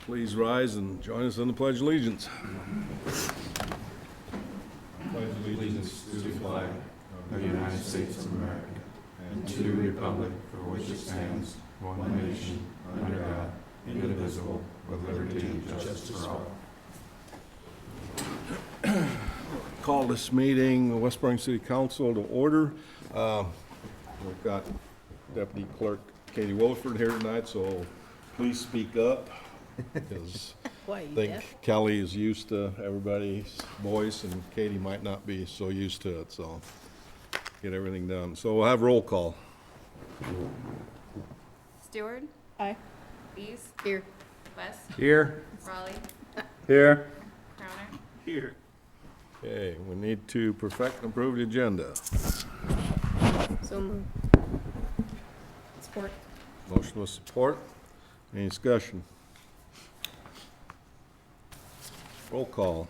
Please rise and join us in the Pledge of Allegiance. Pledge allegiance to the flag of the United States of America and to the republic for which it stands, one nation, under God, indivisible, with liberty and justice for all. Call this meeting, the West Burlington City Council, to order. We've got Deputy Clerk Katie Williford here tonight, so please speak up, because I think Kelly is used to everybody's voice, and Katie might not be so used to it, so get everything done. So we'll have roll call. Stewart? Aye. Lees? Here. West? Here. Raleigh? Here. Crowner? Here. Okay, we need to perfect and approve the agenda. So moved. Support. Motion with support. Any discussion? Roll call.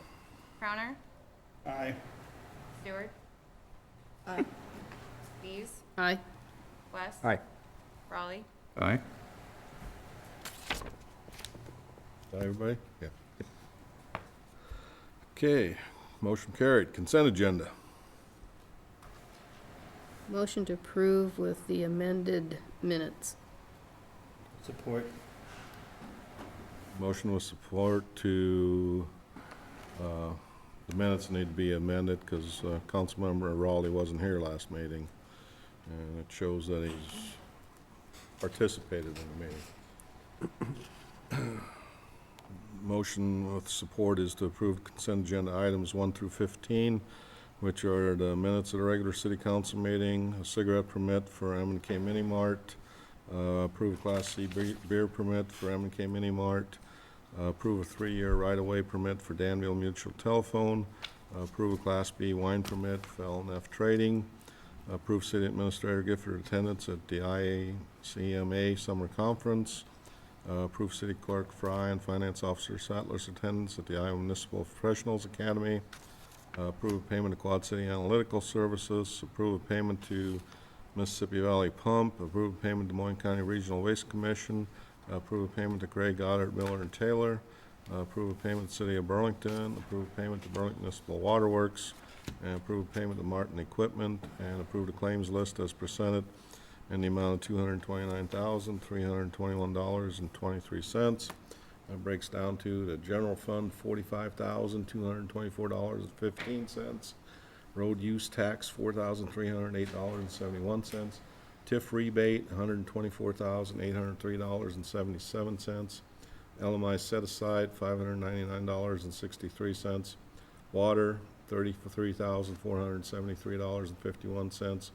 Crowner? Aye. Stewart? Aye. Lees? Aye. West? Aye. Raleigh? Aye. Is that everybody? Yeah. Okay, motion carried. Consent agenda. Motion to approve with the amended minutes. Support. Motion with support to, the minutes need to be amended because Councilmember Raleigh wasn't here last meeting. And it shows that he's participated in the meeting. Motion with support is to approve consent agenda items 1 through 15, which are the minutes of the regular city council meeting, a cigarette permit for M&K Mini Mart, approve Class C beer permit for M&K Mini Mart, approve a 3-year right-of-way permit for Danville Mutual Telephone, approve a Class B wine permit for L&F Trading, approve city administrator Gifford attendance at the IACMA Summer Conference, approve city clerk Fry and finance officer Sattler's attendance at the Iowa Municipal Professionals Academy, approve payment to Quad City Analytical Services, approve a payment to Mississippi Valley Pump, approve a payment to Des Moines County Regional Waste Commission, approve a payment to Gray, Goddard, Miller, and Taylor, approve a payment to City of Burlington, approve a payment to Burlington Municipal Waterworks, and approve a payment to Martin Equipment, and approve the claims list as presented in the amount of $229,321.23. That breaks down to the general fund, $45,224.15. Road use tax, $4,308.71. TIF rebate, $124,803.77. LMI set aside, $599.63. Water, $33,473.51.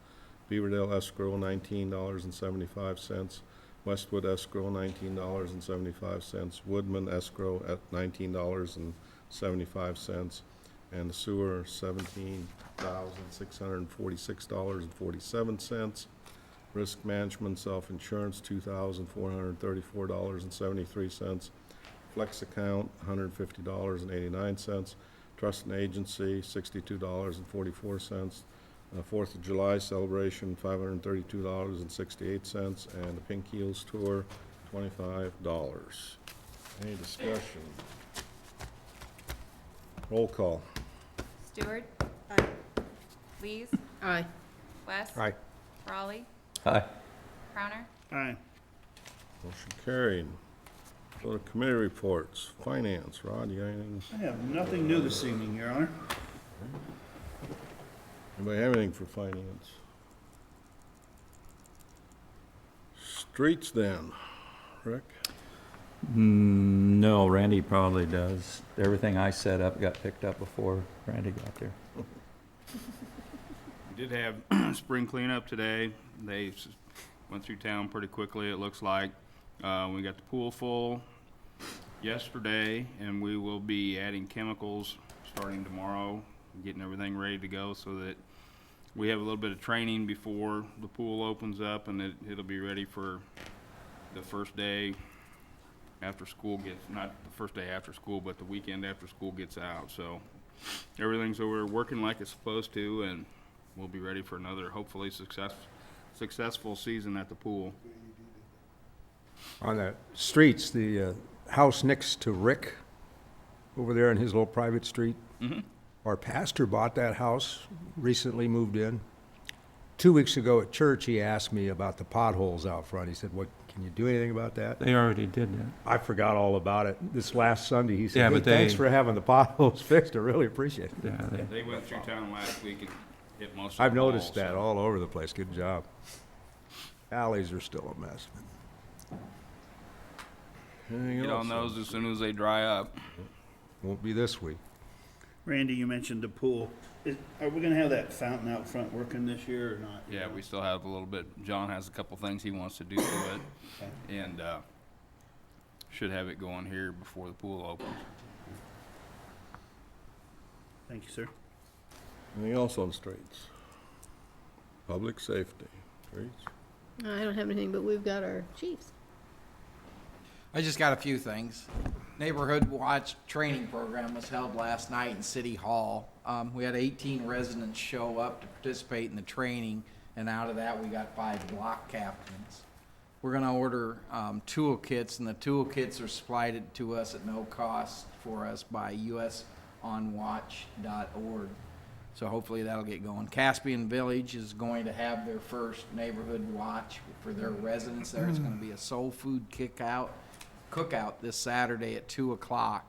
Beaverdale escrow, $19.75. Westwood escrow, $19.75. Woodman escrow at $19.75. And the sewer, $17,646.47. Risk management self-insurance, $2,434.73. Flex account, $150.89. Trust and agency, $62.44. 4th of July celebration, $532.68, and the Pink Heels Tour, $25. Any discussion? Roll call. Stewart? Aye. Lees? Aye. West? Aye. Raleigh? Aye. Crowner? Aye. Motion carried. Go to committee reports. Finance, Rod, you got anything? I have nothing new this evening, Your Honor. Anybody have anything for finance? Streets then, Rick? No, Randy probably does. Everything I set up got picked up before Randy got there. We did have spring cleanup today. They went through town pretty quickly, it looks like. We got the pool full yesterday, and we will be adding chemicals starting tomorrow, getting everything ready to go so that we have a little bit of training before the pool opens up, and it'll be ready for the first day after school gets, not the first day after school, but the weekend after school gets out. So everything's over working like it's supposed to, and we'll be ready for another hopefully successful season at the pool. On the streets, the house next to Rick over there in his little private street. Mm-hmm. Our pastor bought that house, recently moved in. 2 weeks ago at church, he asked me about the potholes out front. He said, "What, can you do anything about that?" They already did that. I forgot all about it. This last Sunday, he Yeah, said, "Hey, but thanks they- for having the potholes fixed. I really appreciate it." Yeah, They went through town last week and hit most of I've the malls, noticed that so- all over the place. Good job. Alleys are still a mess. Anything Get else? on those as soon as they dry up. Won't be this week. Randy, you mentioned the pool. Are we gonna have that fountain out front working this year or not? Yeah, we still have a little bit. John has a couple things he wants to do to it, Okay. and should have it going here before the pool opens. Thank you, sir. Anything else on streets? Public safety, streets? I don't have anything, but we've got our chiefs. I just got a few things. Neighborhood Watch training program was held last night in City Hall. We had 18 residents show up to participate in the training, and out of that, we got 5 block captains. We're gonna order toolkits, and the toolkits are supplied to us at no cost for us by usonwatch.org. So hopefully that'll get going. Caspian Village is going to have their first neighborhood watch for their residents there. It's gonna be a soul food cookout this Saturday at 2 o'clock.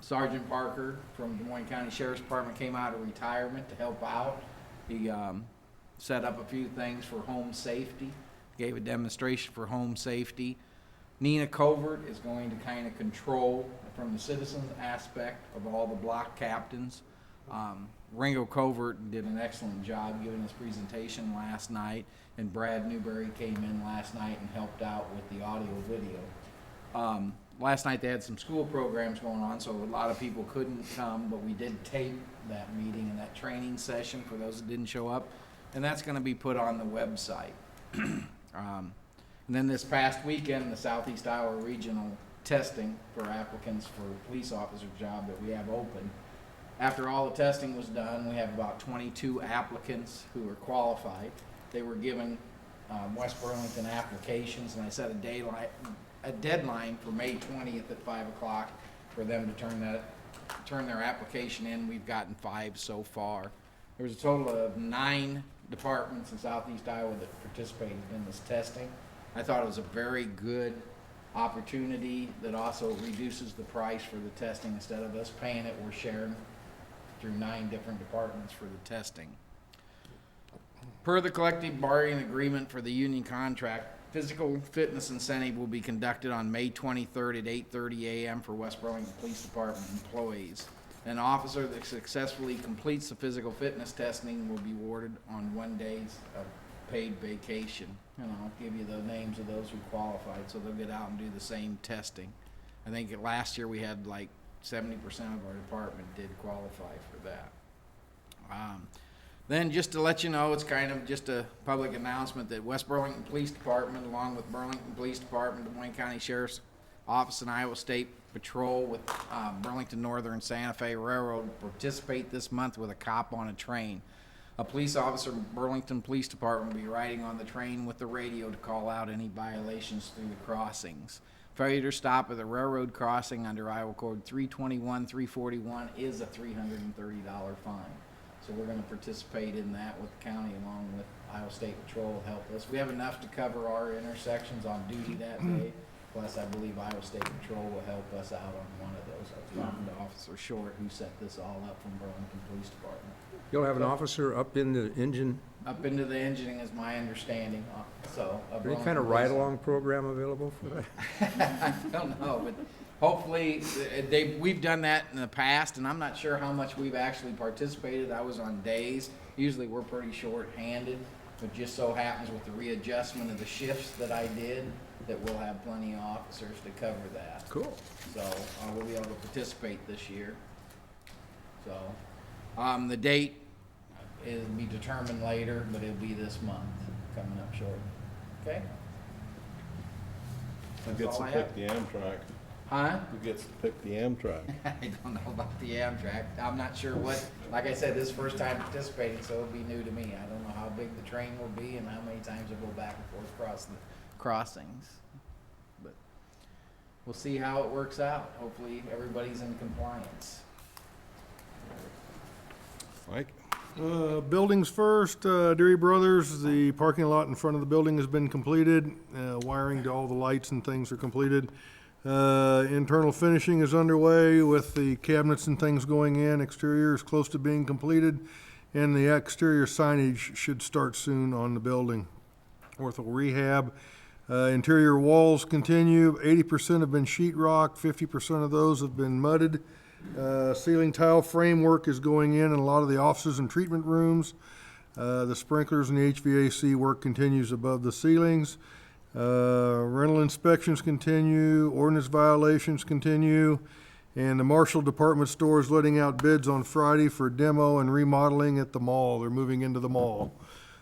Sergeant Parker from Des Moines County Sheriff's Department came out of retirement to help out. He set up a few things for home safety, gave a demonstration for home safety. Nina Covert is going to kind of control from the citizens aspect of all the block captains. Ringo Covert did an excellent job giving his presentation last night, and Brad Newberry came in last night and helped out with the audio video. Last night they had some school programs going on, so a lot of people couldn't come, but we did tape that meeting and that training session for those that didn't show up, and that's gonna be put on the website. And then this past weekend, the Southeast Iowa Regional testing for applicants for police officer job that we have open. After all the testing was done, we have about 22 applicants who are qualified. They were given West Burlington applications, and I set a deadline for May 20th at 5 o'clock for them to turn their application in. We've gotten 5 so far. There was a total of 9 departments in Southeast Iowa that participated in this testing. I thought it was a very good opportunity that also reduces the price for the testing. Instead of us paying it, we're sharing through 9 different departments for the testing. Per the collective bargaining agreement for the union contract, physical fitness incentive will be conducted on May 23rd at 8:30 a.m. for West Burlington Police Department employees. An officer that successfully completes the physical fitness testing will be awarded on 1 day's of paid vacation. And I'll give you the names of those who qualified, so they'll get out and do the same testing. I think last year we had like 70% of our department did qualify for that. Then just to let you know, it's kind of just a public announcement that West Burlington Police Department, along with Burlington Police Department, Des Moines County Sheriff's Office, and Iowa State Patrol with Burlington Northern Santa Fe Railroad participate this month with a cop on a train. A police officer from Burlington Police Department will be riding on the train with the radio to call out any violations through the crossings. Failure to stop at the railroad crossing under Iowa Code 321-341 is a $330 fine. So we're going to participate in that with the county along with Iowa State Patrol to help us. We have enough to cover our intersections on duty that day. Plus, I believe Iowa State Patrol will help us out on one of those. I was talking to Officer Short, who set this all up from Burlington Police Department. You'll have an officer up in the engine, Up into the engineering is my understanding, so. any kind of ride-along program available for that? I don't know, but hopefully, we've done that in the past, and I'm not sure how much we've actually participated. I was on days. Usually, we're pretty short-handed, but just so happens with the readjustment of the shifts that I did, that we'll have plenty of officers to cover that. Cool. So, we'll be able to participate this year. So, the date is to be determined later, but it'll be this month, coming up short. Okay? Who That's gets all to I pick have. the Amtrak? Huh? Who gets to pick the Amtrak? I don't know about the Amtrak. I'm not sure what, like I said, this is the first time participating, so it'll be new to me. I don't know how big the train will be and how many times it'll go back and forth across the crossings. But we'll see how it works out. Hopefully, everybody's in compliance. Mike? Buildings first, Deary Brothers, the parking lot in front of the building has been completed. Wiring to all the lights and things are completed. Internal finishing is underway with the cabinets and things going in. Exterior is close to being completed, and the exterior signage should start soon on the building. Ortho rehab. Interior walls continue. 80% have been sheet rock, 50% of those have been mudded. Ceiling tile framework is going in a lot of the offices and treatment rooms. The sprinklers and the HVAC work continues above the ceilings. Rental inspections continue, ordinance violations continue, and the Marshall Department store is letting out bids on Friday for demo and remodeling at the mall. They're moving into the mall.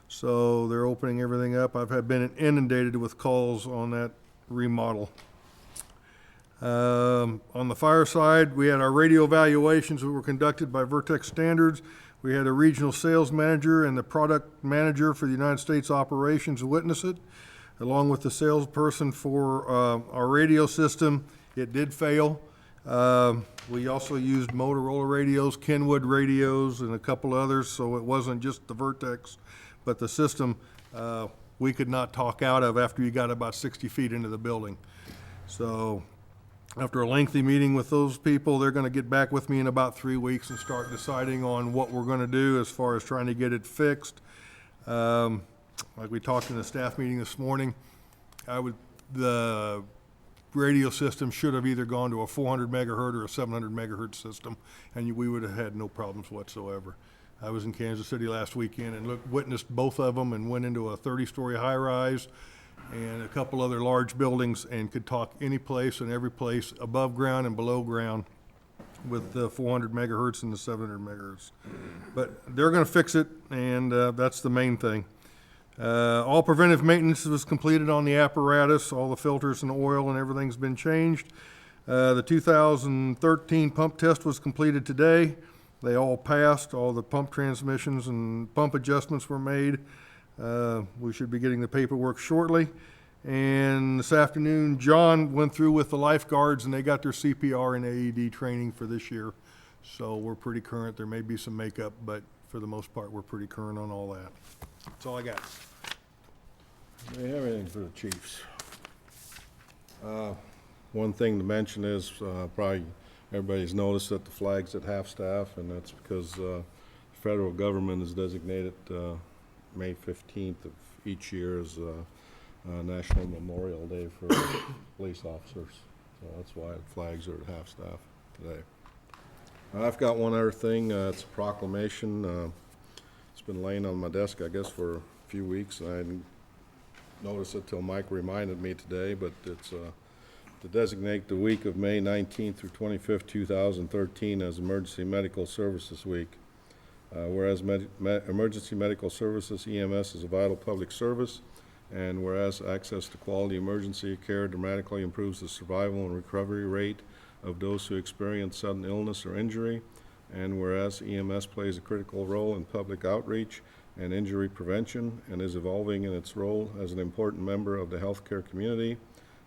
So they're opening everything up. I've been inundated with calls on that remodel. On the fire side, we had our radio evaluations that were conducted by Vertex Standards. We had a regional sales manager and the product manager for the United States operations witness it, along with the salesperson for our radio system. It did fail. We also used Motorola radios, Kenwood radios, and a couple others, so it wasn't just the Vertex, but the system we could not talk out of after you got about 60 feet into the building. So after a lengthy meeting with those people, they're gonna get back with me in about 3 weeks and start deciding on what we're gonna do as far as trying to get it fixed. Like we talked in the staff meeting this morning, the radio system should have either gone to a 400 megahertz or a 700 megahertz system, and we would have had no problems whatsoever. I was in Kansas City last weekend and witnessed both of them and went into a 30-story high-rise and a couple other large buildings and could talk any place and every place above ground and below ground with the 400 megahertz and the 700 megahertz. But they're gonna fix it, and that's the main thing. All preventive maintenance was completed on the apparatus. All the filters and oil and everything's been changed. The 2013 pump test was completed today. They all passed. All the pump transmissions and pump adjustments were made. We should be getting the paperwork shortly. And this afternoon, John went through with the lifeguards, and they got their CPR and AED training for this year. So we're pretty current. There may be some makeup, but for the most part, we're pretty current on all that. That's all I got. Do we have anything for the chiefs? One thing to mention is, probably everybody's noticed that the flag's at half-staff, and that's because the federal government has designated May 15th of each year as National Memorial Day for police officers. So that's why the flags are at half-staff today. I've got one other thing. It's a proclamation. It's been laying on my desk, I guess, for a few weeks. I didn't notice it till Mike reminded me today, but it's to designate the week of May 19th through 25th, 2013 as Emergency Medical Services Week. Whereas emergency medical services, EMS, is a vital public service, and whereas access to quality emergency care dramatically improves the survival and recovery rate of those who experience sudden illness or injury, and whereas EMS plays a critical role in public outreach and injury prevention and is evolving in its role as an important member of the healthcare community,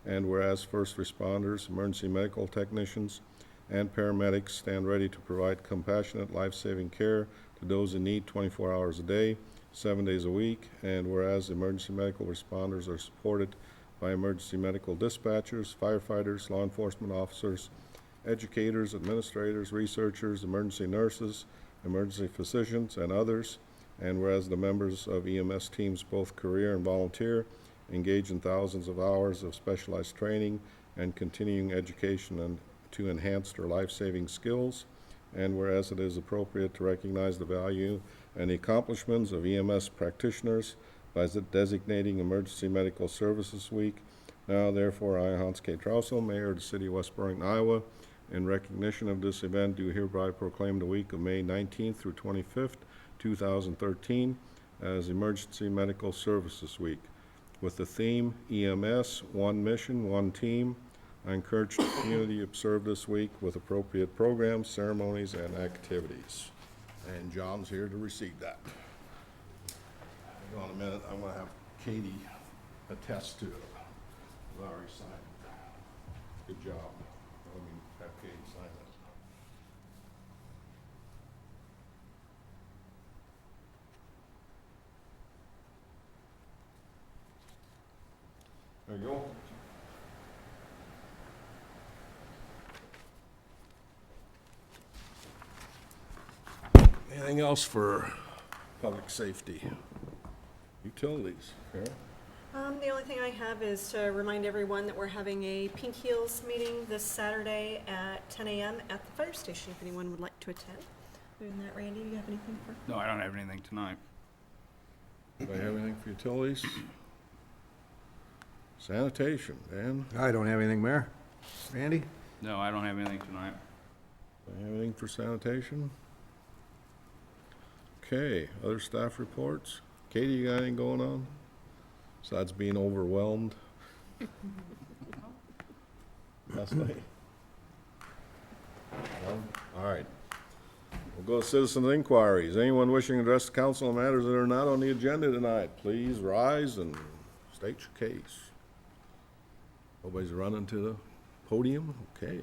and whereas first responders, emergency medical technicians, and paramedics stand ready to provide compassionate, life-saving care to those in need 24 hours a day, 7 days a week, and whereas emergency medical responders are supported by emergency medical dispatchers, firefighters, law enforcement officers, educators, administrators, researchers, emergency nurses, emergency physicians, and others, and whereas the members of EMS teams, both career and volunteer, engage in thousands of hours of specialized training and continuing education and to enhance their life-saving skills, and whereas it is appropriate to recognize the value and the accomplishments of EMS practitioners by designating Emergency Medical Services Week. Now, therefore, I, Hans K. Traussel, Mayor of the City of West Burlington, Iowa, in recognition of this event, do hereby proclaim the week of May 19th through 25th, 2013 as Emergency Medical Services Week. With the theme, EMS, One Mission, One Team, I encourage the community to observe this week with appropriate programs, ceremonies, and activities. And John's here to receive that. Hang on a minute, I'm gonna have Katie attest to it. I've already signed it. Good job. Let me have Katie sign that. There you go. Anything else for public safety? Utilities, Karen? The only thing I have is to remind everyone that we're having a Pink Heels meeting this Saturday at 10 a.m. at the fire station, if anyone would like to attend. Other than that, Randy, do you have anything for? No, I don't have anything tonight. Do I have anything for utilities? Sanitation, Dan? I don't have anything, Mayor. Randy? No, I don't have anything tonight. Do I have anything for sanitation? Okay, other staff reports? Katie, you got anything going on? Besides being overwhelmed? Last night? No? All right. We'll go to citizen inquiries. Anyone wishing to address the council on matters that are not on the agenda tonight, please rise and state your case. Nobody's running to the podium? Okay.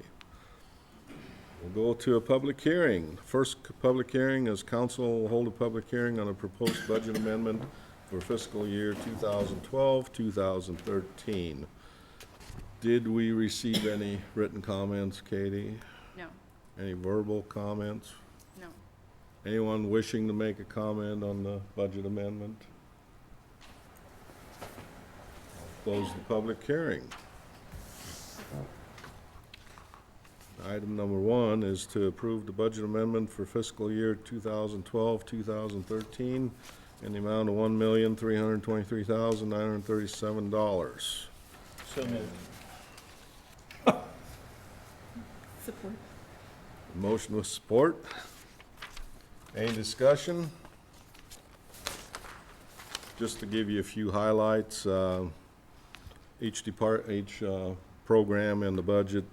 We'll go to a public hearing. First public hearing is council will hold a public hearing on a proposed budget amendment for fiscal year 2012, 2013. Did we receive any written comments, Katie? No. Any verbal comments? No. Anyone wishing to make a comment on the budget amendment? I'll close the public hearing. Item number 1 is to approve the budget amendment for fiscal year 2012, 2013 in the amount of $1,323,937. So moved. Support. Motion with support. Any discussion? Just to give you a few highlights, each program in the budget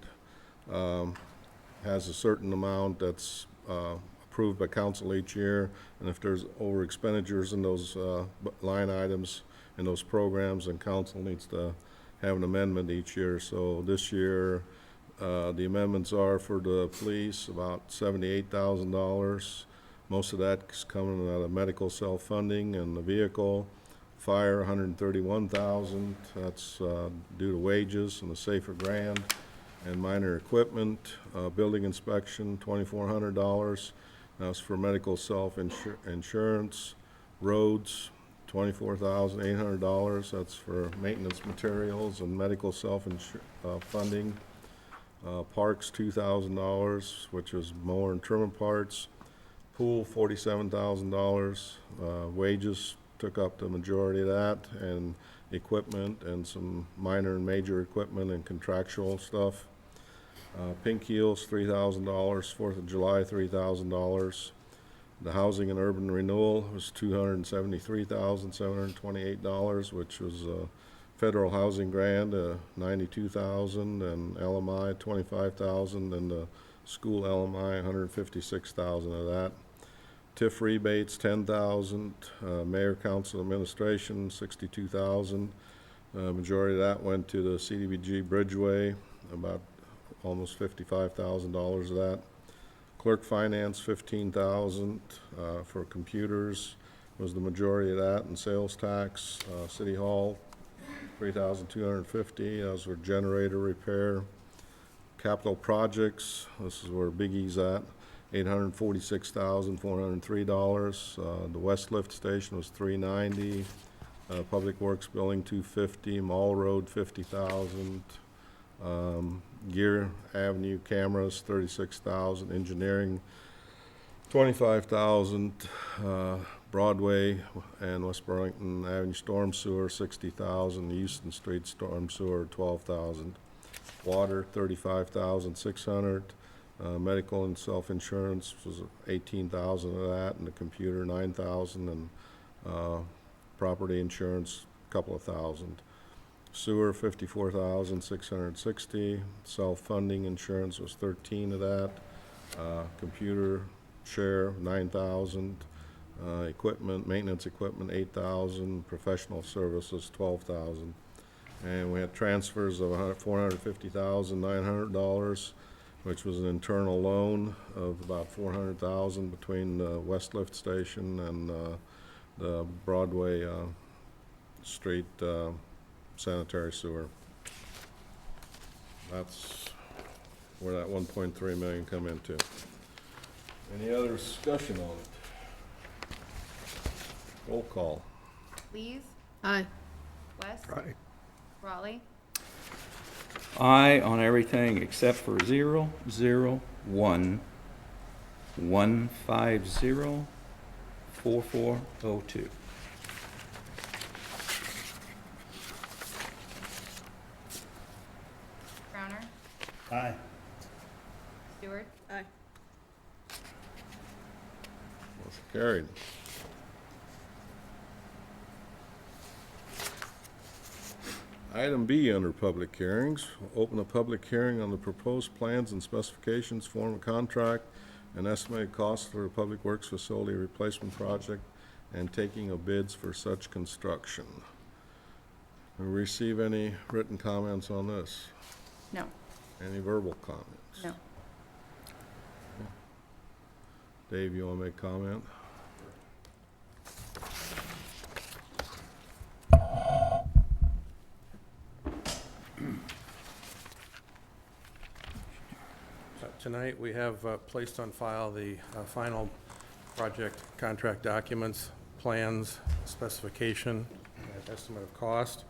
has a certain amount that's approved by council each year, and if there's over expenditures in those line items in those programs, then council needs to have an amendment each year. So this year, the amendments are for the police, about $78,000. Most of that is coming out of medical self-funding, and the vehicle, fire, $131,000. That's due to wages and the safer grant, and minor equipment, building inspection, $2,400. That's for medical self-insurance. Roads, $24,800. That's for maintenance materials and medical self-funding. Parks, $2,000, which is mower and trimmer parts. Pool, $47,000. Wages took up the majority of that, and equipment and some minor and major equipment and contractual stuff. Pink Heels, $3,000. 4th of July, $3,000. The housing and urban renewal was $273,728, which was a federal housing grant, $92,000, and LMI, $25,000, and the school LMI, $156,000 of that. TIF rebates, $10,000. Mayor, council, administration, $62,000. Majority of that went to the CDBG Bridgeway, about almost $55,000 of that. Clerk finance, $15,000 for computers was the majority of that, and sales tax. City Hall, $3,250. That was for generator repair. Capital projects, this is where Biggie's at, $846,403. The West Lift Station was $390. Public Works Building, $250. Mall Road, $50,000. Gear Avenue cameras, $36,000. Engineering, $25,000. Broadway and West Burlington Avenue storm sewer, $60,000. Houston Street storm sewer, $12,000. Water, $35,600. Medical and self-insurance was $18,000 of that, and the computer, $9,000, and property insurance, a couple of thousand. Sewer, $54,660. Self-funding insurance was $13,000 of that. Computer share, $9,000. Equipment, maintenance equipment, $8,000. Professional services, $12,000. And we had transfers of $450,900, which was an internal loan of about $400,000 between the West Lift Station and the Broadway Street sanitary sewer. That's where that 1.3 million come into. Any other discussion on it? Roll call. Lees, Aye. West, Aye. Raleigh, Aye on everything except for 001-150-4402. Crowner, Aye. Stewart, Aye. Motion carried. Item B under public hearings, open a public hearing on the proposed plans and specifications, form of contract, and estimated cost for the Public Works Facility Replacement Project, and taking of bids for such construction. We receive any written comments on this? no, Any verbal comments? no. Dave, you want to make comment? Tonight, we have placed on file the final project contract documents, plans, specification, and estimate of cost.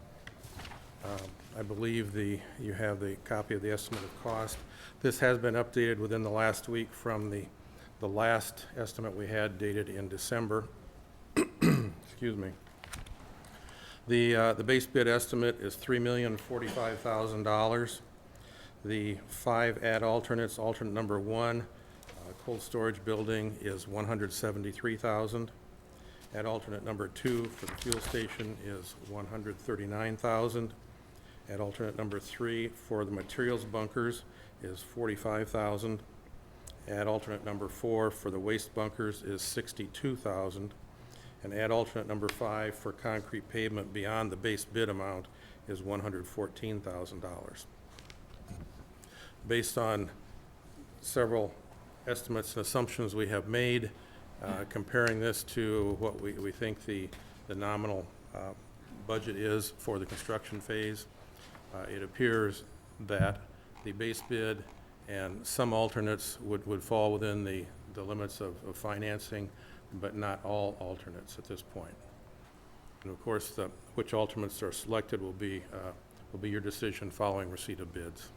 I believe you have the copy of the estimate of cost. This has been updated within the last week from the last estimate we had dated in December. Excuse me. The base bid estimate is $3,045,000. The 5 add alternates, alternate number 1, cold storage building is $173,000. Add alternate number 2 for the fuel station is $139,000. Add alternate number 3 for the materials bunkers is $45,000. Add alternate number 4 for the waste bunkers is $62,000. And add alternate number 5 for concrete pavement beyond the base bid amount is $114,000. Based on several estimates and assumptions we have made, comparing this to what we think the nominal budget is for the construction phase, it appears that the base bid and some alternates would fall within the limits of financing, but not all alternates at this point. And of course, which alternates are selected will be your decision following receipt of bids.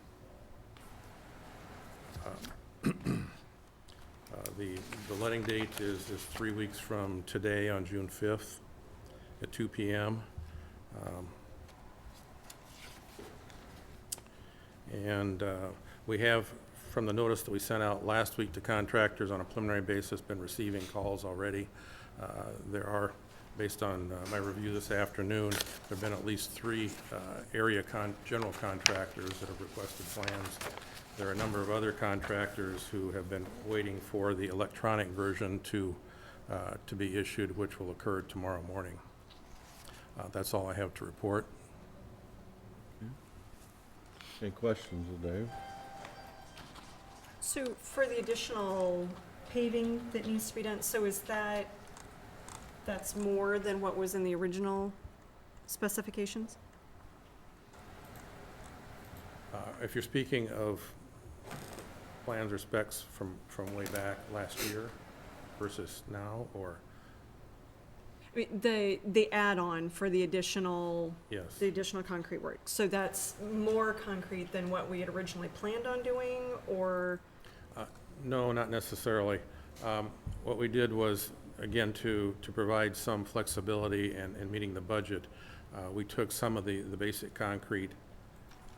The letting date is 3 weeks from today on June 5th at 2 p.m. And we have, from the notice that we sent out last week to contractors on a preliminary basis, been receiving calls already. There are, based on my review this afternoon, there have been at least 3 area general contractors that have requested plans. There are a number of other contractors who have been waiting for the electronic version to be issued, which will occur tomorrow morning. That's all I have to report. Any questions of Dave? So for the additional paving that needs to be done, so that's more than what was in the original specifications? If you're speaking of plans or specs from way back last year versus now, or? I mean, the add-on for the additional Yes. concrete work. So that's more concrete than what we had originally planned on doing, or? No, not necessarily. What we did was, again, to provide some flexibility and meeting the budget, we took some of the basic concrete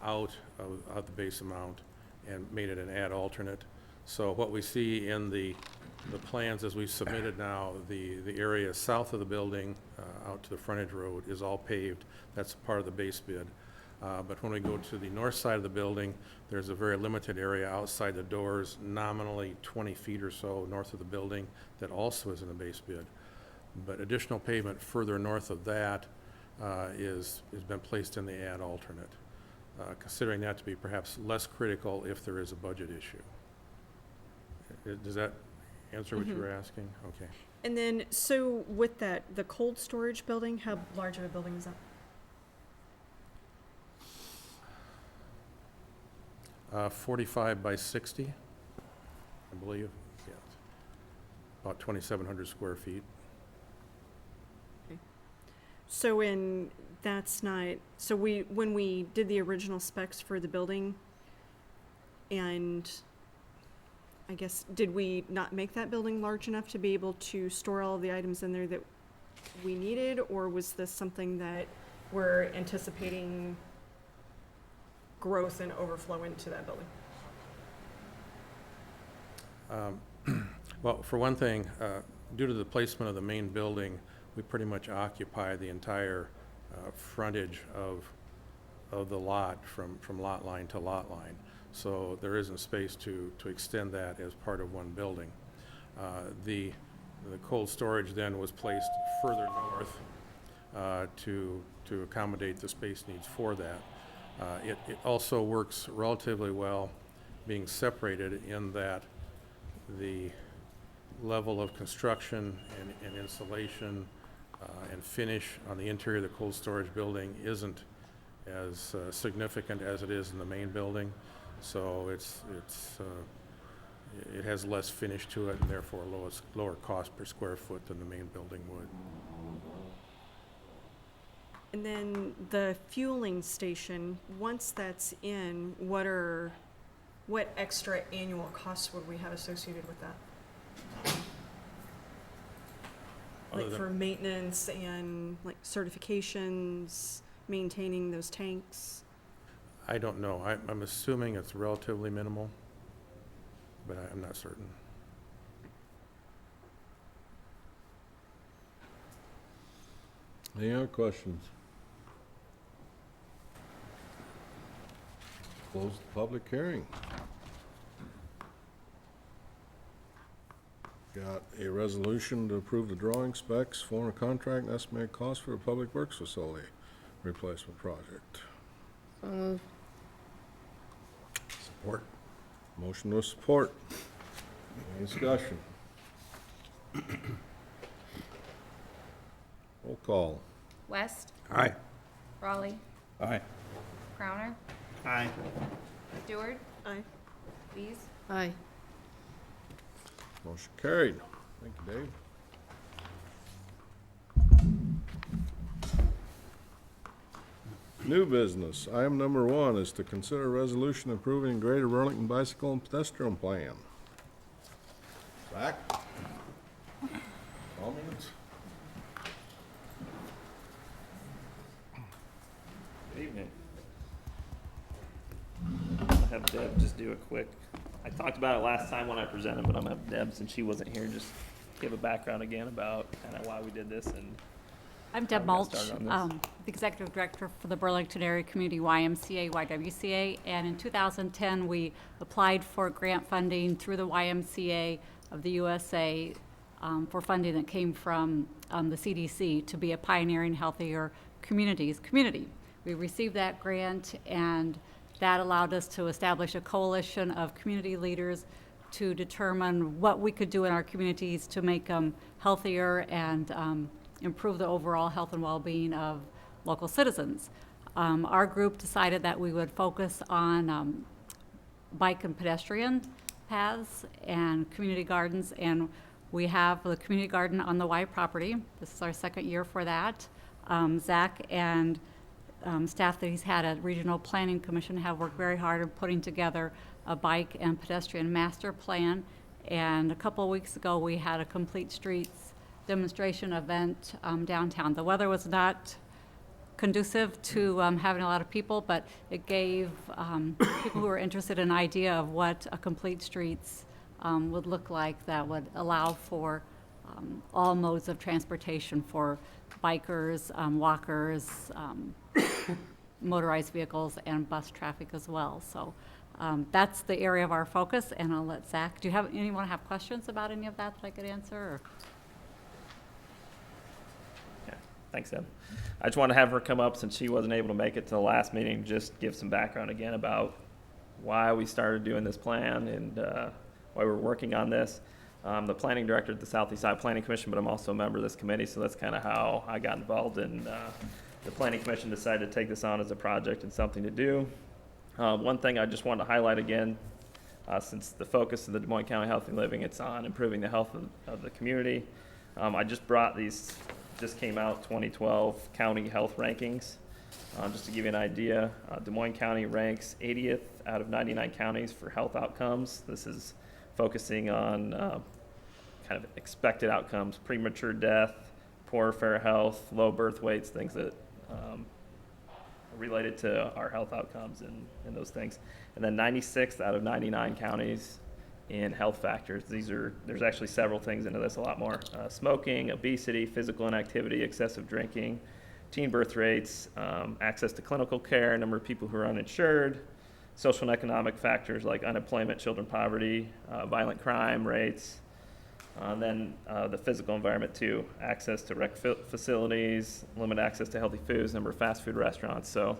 out of the base amount and made it an add alternate. So what we see in the plans as we submitted now, the area south of the building out to the frontage road is all paved. That's part of the base bid. But when we go to the north side of the building, there's a very limited area outside the doors, nominally 20 feet or so north of the building, that also is in the base bid. But additional pavement further north of that has been placed in the ad alternate, considering that to be perhaps less critical if there is a budget issue. Does that answer what you were asking? Okay. And then, so with that, the cold storage building, how large of a building is that? 45 by 60, I believe. Yeah. About 2,700 square feet. So when we did the original specs for the building, and I guess, did we not make that building large enough to be able to store all of the items in there that we needed, or was this something that we're anticipating growth and overflow into that building? Well, for one thing, due to the placement of the main building, we pretty much occupy the entire frontage of the lot from lot line to lot line. So there isn't space to extend that as part of one building. The cold storage then was placed further north to accommodate the space needs for that. It also works relatively well being separated in that the level of construction and insulation and finish on the interior of the cold storage building isn't as significant as it is in the main building. So it has less finish to it and therefore lower cost per square foot than the main building would. And then the fueling station, once that's in, what extra annual costs would we have associated with that? Like for maintenance and like certifications, maintaining those tanks? I don't know. I'm assuming it's relatively minimal, but I'm not certain. Any other questions? Close the public hearing. Got a resolution to approve the drawing specs, form a contract, and estimated cost for a public works facility replacement project. Support. Motion to support. Any discussion? Roll call. West, Aye. Raleigh, Aye. Crowner, Aye. Stewart, Aye. Lees, Aye. Motion carried. Thank you, Dave. New business. Item number 1 is to consider a resolution approving Greater Burlington Bicycle and Pedestrian Plan. Zach? Comments? Good evening. I'll have Deb just do a quick, I talked about it last time when I presented, but I'm gonna have Deb, since she wasn't here, just give a background again about kind of why we did this and I'm Deb how we Mulch, got started on this. the Executive Director for the Burlington Area Community YMCA, YWCA, and in 2010, we applied for grant funding through the YMCA of the USA for funding that came from the CDC to be a pioneering healthier communities community. We received that grant, and that allowed us to establish a coalition of community leaders to determine what we could do in our communities to make them healthier and improve the overall health and well-being of local citizens. Our group decided that we would focus on bike and pedestrian paths and community gardens, and we have the community garden on the Y property. This is our second year for that. Zach and staff that he's had at Regional Planning Commission have worked very hard in putting together a bike and pedestrian master plan, and a couple of weeks ago we had a complete streets demonstration event downtown. The weather was not conducive to having a lot of people, but it gave people who were interested an idea of what a complete streets would look like that would allow for all modes of transportation for bikers, walkers, motorized vehicles, and bus traffic as well. So that's the area of our focus, and I'll let Zach, do you have, anyone have questions about any of that I could answer? Or? Thanks, Deb. I just want to have her come up since she wasn't able to make it to the last meeting, just give some background again about why we started doing this plan and why we're working on this. I'm the planning director at the Southeast Side Planning Commission, but I'm also a member of this committee, so that's kind of how I got involved in the Planning Commission decided to take this on as a project and something to do. One thing I just wanted to highlight again, since the focus of the Des Moines County Healthy Living, it's on improving the health of the community. I just brought these, just came out 2012 county health rankings. Just to give you an idea, Des Moines County ranks 80th out of 99 counties for health outcomes. This is focusing on kind of expected outcomes, premature death, poor fair health, low birth weights, things that are related to our health outcomes and those things. And then 96th out of 99 counties in health factors. There's actually several things into this, a lot more. Smoking, obesity, physical inactivity, excessive drinking, teen birth rates, access to clinical care, number of people who are uninsured, social and economic factors like unemployment, children poverty, violent crime rates, and then the physical environment too, access to rec facilities, limited access to healthy foods, number of fast food restaurants. So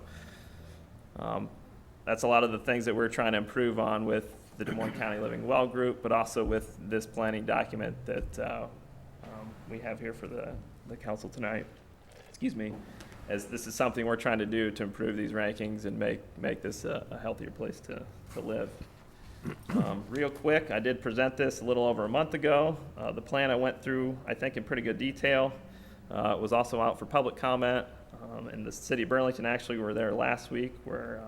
that's a lot of the things that we're trying to improve on with the Des Moines County Living Well group, but also with this planning document that we have here for the council tonight. Excuse me, as this is something we're trying to do to improve these rankings and make this a healthier place to live. Real quick, I did present this a little over a month ago. The plan I went through, I think, in pretty good detail. It was also out for public comment, and the city of Burlington actually were there last week where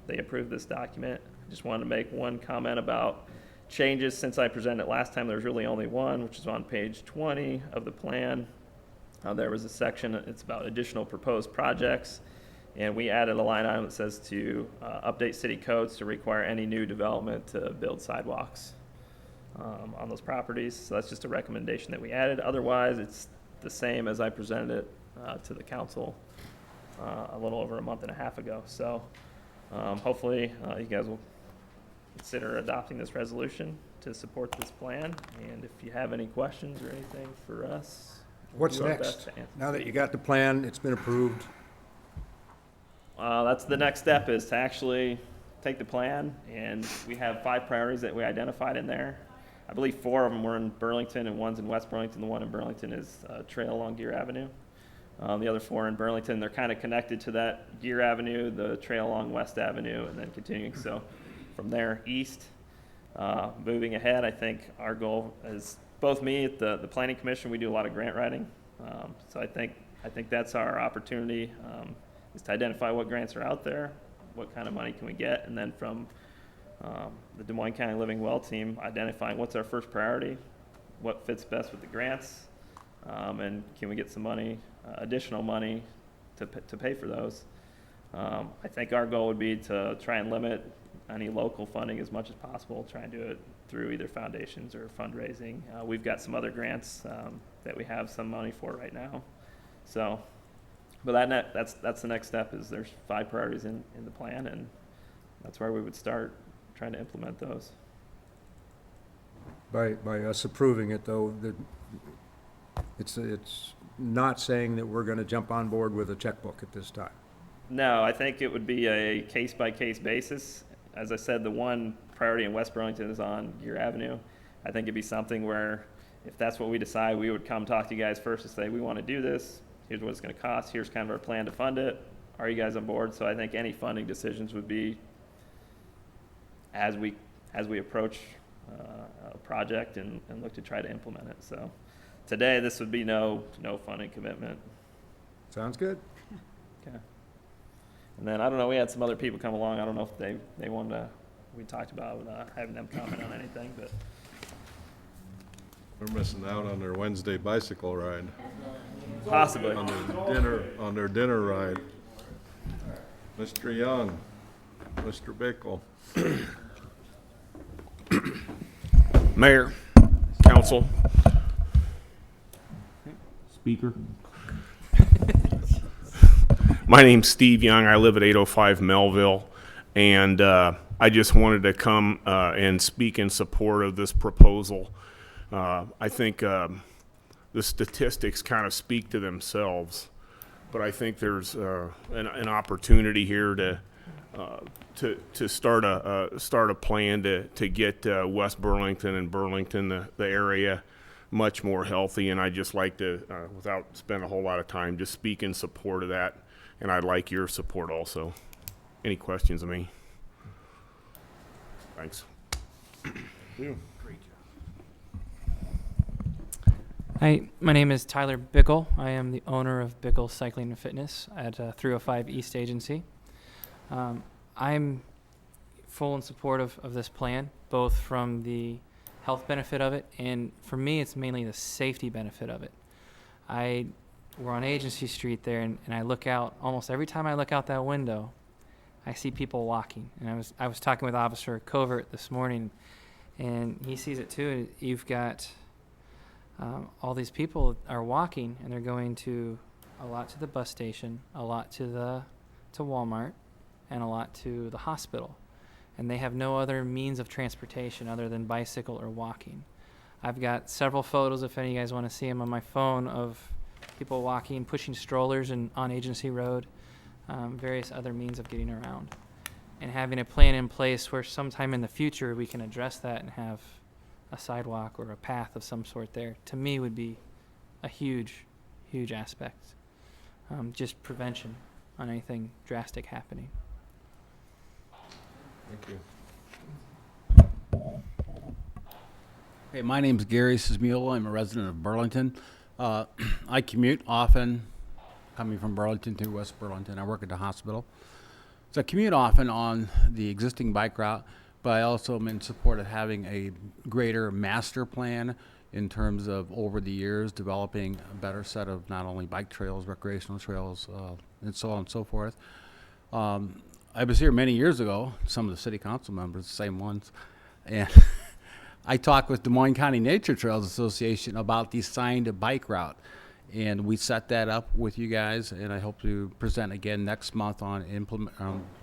they approved this document. I just wanted to make one comment about changes since I presented it last time. There was really only one, which is on page 20 of the plan. There was a section, it's about additional proposed projects, and we added a line item that says to update city codes to require any new development to build sidewalks on those properties. So that's just a recommendation that we added. Otherwise, it's the same as I presented it to the council a little over a month and a half ago. So hopefully you guys will consider adopting this resolution to support this plan. And if you have any questions or anything for us, What's next? Now that you got the plan, it's been approved. That's the next step, is to actually take the plan, and we have 5 priorities that we identified in there. I believe 4 of them were in Burlington and one's in West Burlington. The one in Burlington is Trail along Gear Avenue. The other 4 in Burlington, they're kind of connected to that Gear Avenue, the trail along West Avenue, and then continuing. So from there east, moving ahead, I think our goal is, both me at the Planning Commission, we do a lot of grant writing. So I think that's our opportunity, is to identify what grants are out there, what kind of money can we get, and then from the Des Moines County Living Well team, identifying what's our first priority, what fits best with the grants, and can we get some money, additional money to pay for those. I think our goal would be to try and limit any local funding as much as possible, try and do it through either foundations or fundraising. We've got some other grants that we have some money for right now. So, but that's the next step, is there's 5 priorities in the plan, and that's where we would start trying to implement those. By us approving it, though, it's not saying that we're going to jump on board with a checkbook at this time. No, I think it would be a case-by-case basis. As I said, the one priority in West Burlington is on Gear Avenue. I think it'd be something where, if that's what we decide, we would come talk to you guys first and say, we want to do this. Here's what it's going to cost. Here's kind of our plan to fund it. Are you guys on board? So I think any funding decisions would be as we approach a project and look to try to implement it. So today, this would be no funding commitment. Sounds good. Okay. And then, I don't know, we had some other people come along. I don't know if they wanted to, we talked about having them comment on anything, but. We're missing out on their Wednesday bicycle ride. Possibly. On their dinner ride. Mr. Young, Mr. Bickle. Mayor, council, speaker. My name's Steve Young. I live at 805 Melville, and I just wanted to come and speak in support of this proposal. I think the statistics kind of speak to themselves. but I think there's an opportunity here to start a plan to get West Burlington and Burlington, the area, much more healthy. And I'd just like to, without spending a whole lot of time, just speak in support of that. And I'd like your support also. Any questions of me? Thanks. Hi, my name is Tyler Bickle. I am the owner of Bickle Cycling and Fitness at 305 East Agency. I'm full in support of this plan, both from the health benefit of it, and for me, it's mainly the safety benefit of it. We're on Agency Street there, and I look out, almost every time I look out that window, I see people walking. And I was talking with Officer Covert this morning, and he sees it too. You've got all these people are walking, and they're going to a lot to the bus station, a lot to Walmart, and a lot to the hospital. And they have no other means of transportation other than bicycle or walking. I've got several photos, if any of you guys want to see them, on my phone of people walking, pushing strollers on Agency Road, various other means of getting around. And having a plan in place where sometime in the future we can address that and have a sidewalk or a path of some sort there, to me would be a huge, huge aspect. Just prevention on anything drastic happening. Thank you. Hey, my name's Gary Sismula. I'm a resident of Burlington. I commute often, coming from Burlington to West Burlington. I work at the hospital. So I commute often on the existing bike route, but I also am in support of having a greater master plan in terms of, over the years, developing a better set of not only bike trails, recreational trails, and so on and so forth. I was here many years ago, some of the city council members, the same ones, and I talked with Des Moines County Nature Trails Association about the signed bike route. And we set that up with you guys, and I hope to present again next month on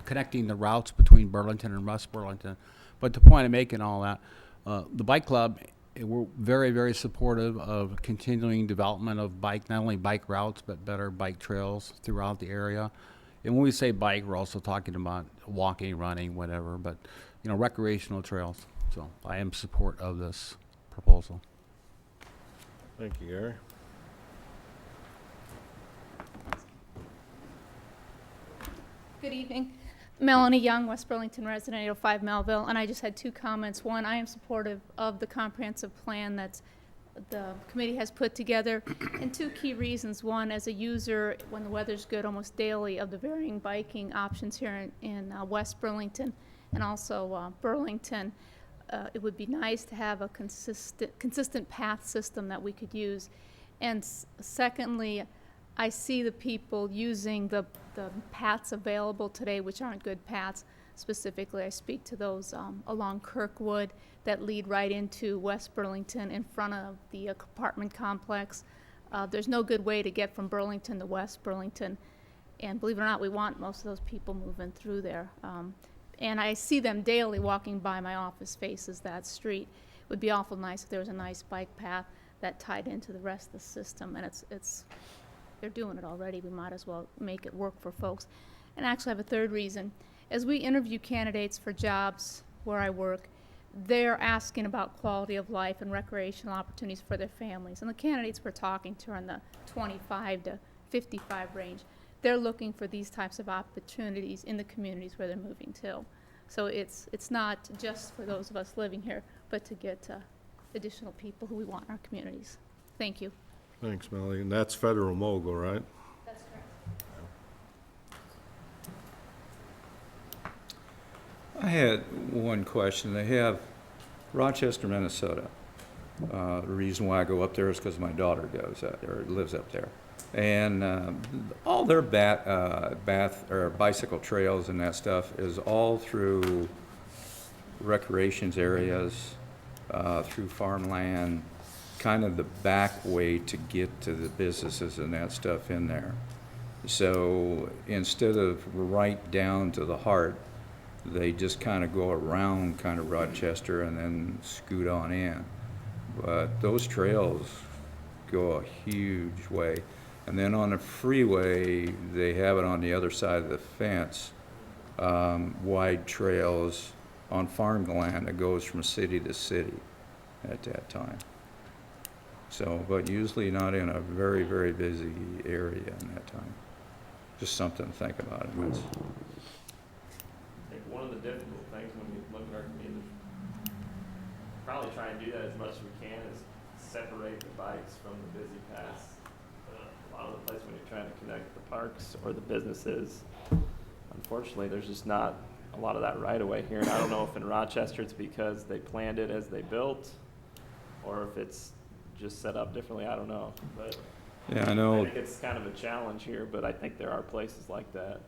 connecting the routes between Burlington and West Burlington. But the point of making all that, the bike club, we're very, very supportive of continuing development of not only bike routes, but better bike trails throughout the area. And when we say bike, we're also talking about walking, running, whatever, but recreational trails. So I am in support of this proposal. Thank you, Gary. Good evening. Melanie Young, West Burlington resident, 805 Melville, and I just had two comments. One, I am supportive of the comprehensive plan that the committee has put together, and two key reasons. One, as a user, when the weather's good, almost daily, of the varying biking options here in West Burlington and also Burlington, it would be nice to have a consistent path system that we could use. And secondly, I see the people using the paths available today, which aren't good paths. Specifically, I speak to those along Kirkwood that lead right into West Burlington in front of the apartment complex. There's no good way to get from Burlington to West Burlington. And believe it or not, we want most of those people moving through there. And I see them daily walking by. My office faces that street. It would be awful nice if there was a nice bike path that tied into the rest of the system. And they're doing it already. We might as well make it work for folks. And actually I have a third reason. As we interview candidates for jobs where I work, they're asking about quality of life and recreational opportunities for their families. And the candidates we're talking to are in the 25 to 55 range. They're looking for these types of opportunities in the communities where they're moving to. So it's not just for those of us living here, but to get additional people who we want in our communities. Thank you. Thanks, Melanie. And that's Federal Mogul, right? That's correct. I had one question. They have Rochester, Minnesota. The reason why I go up there is because my daughter goes or lives up there. And all their bicycle trails and that stuff is all through recreations areas, through farmland, kind of the back way to get to the businesses and that stuff in there. So instead of right down to the heart, they just kind of go around kind of Rochester and then scoot on in. But those trails go a huge way. And then on the freeway, they have it on the other side of the fence, wide trails on farmland that goes from city to city at that time. So, but usually not in a very, very busy area in that time. Just something to think about. I think one of the difficult things when you look at our community, probably try and do that as much as we can, is separate the bikes from the busy paths. A lot of the places when you're trying to connect the parks or the businesses, unfortunately, there's just not a lot of that right away here. And I don't know if in Rochester it's because they planned it as they built, or if it's just set up differently. I don't know, but Yeah, I know. I think it's kind of a challenge here, but I think there are places like that.